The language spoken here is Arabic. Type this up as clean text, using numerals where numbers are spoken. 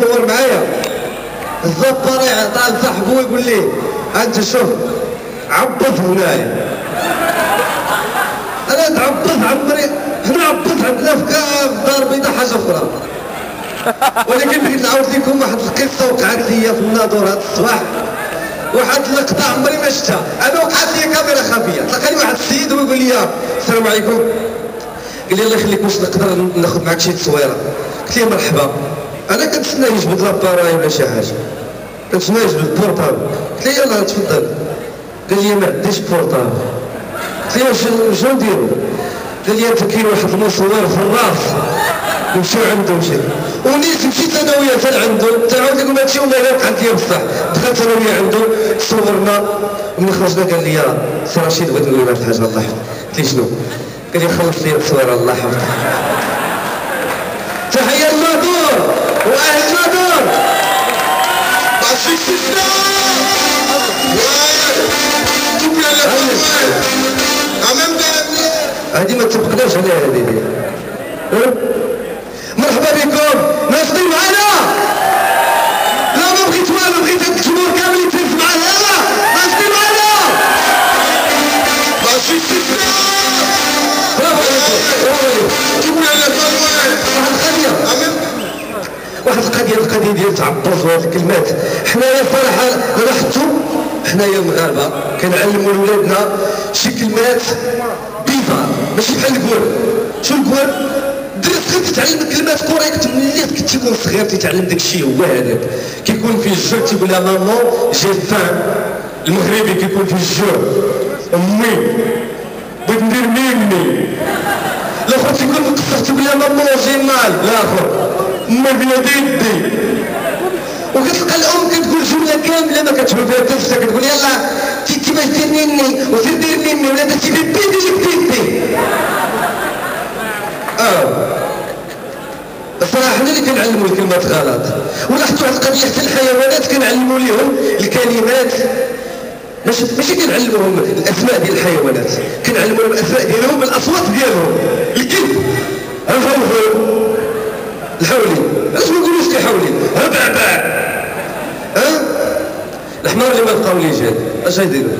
صور معايا الزبار يعطى لصاحبو ويقول ليه انت شوف عبط هنايا. انا تعبط عمري حنا عبط عندنا في الدار البيضاء حاجه اخرى. ولكن بغيت نعاود لكم واحد القصه وقعت لي في الناظور هذا الصباح. واحد اللقطه عمري ما شفتها، انا وقعت لي كاميرا خفيه، تلقاني واحد السيد ويقول لي السلام عليكم، قال لي الله يخليك واش نقدر ناخذ معك شي تصويره؟ قلت له مرحبا. انا كنتسنى يجبد لاباراي ولا شي حاجه، كنتسنى يجبد البورطابل. قلت له يلاه تفضل. قال لي ما عنديش بورطابل. قلت له شنو نديرو؟ قال لي انت كاين واحد المصور في الراس نمشيو عنده مشيت ونيت مشيت انا وياه حتى لعندو حتى عاود لكم هادشي والله الا وقعت ليا بصح. دخلت انا وياه عنده صورنا ومن خرجنا قال لي سي رشيد بغيت نقول لك واحد الحاجه الله يحفظك. قلت له شنو؟ قال لي خلص لي التصويره الله يحفظك. تحيه للناظور واهل الناظور. هذه ما تبقناش عليها هذه. مرحبا بكم ناصرين معنا. لا ما بغيت والو، بغيت هاد الجمهور كامل يتهز معنا. يلا ناصرين معنا. ماشي استثناء. برافو عليكم. جبنا لنا واحد القضيه ديال تعبط وهاد الكلمات. حنايا صراحه لاحظتوا حنايا المغاربه كنعلموا لولادنا شي كلمات بيفار ماشي بحال الكوار. شو الكوار؟ درس غير تتعلم الكلمات كوريكت ملي كنت تكون صغير تتعلم داكشي هو هذاك. كيكون فيه الجوع تيقول لها مامون جي فان. المغربي كيكون فيه الجوع امي بغيت ندير ميمي. الاخر تيكون مقصر تيقول لها مامون جي مال. الاخر امي بيدي يدي. وكتلقى الام كتقول جمله كامله ما كتفهم فيها حتى شي، كتقول يلاه تيتي باش دير نيني وسير دير نيني ولا درتي بيدي لك بيدي. الصراحه حنا اللي كنعلموا الكلمات غلط. ولاحظتوا واحد القضيه حتى الحيوانات كنعلموا ليهم الكلمات ماشي كنعلموهم الاسماء ديال الحيوانات، كنعلموهم الاسماء ديالهم الاصوات ديالهم. الكلب الهوهو الحولي علاش ما نقولوش كيحولي هبعبع. الحمار اللي ما لقاو ليه جاد اش غيديروا؟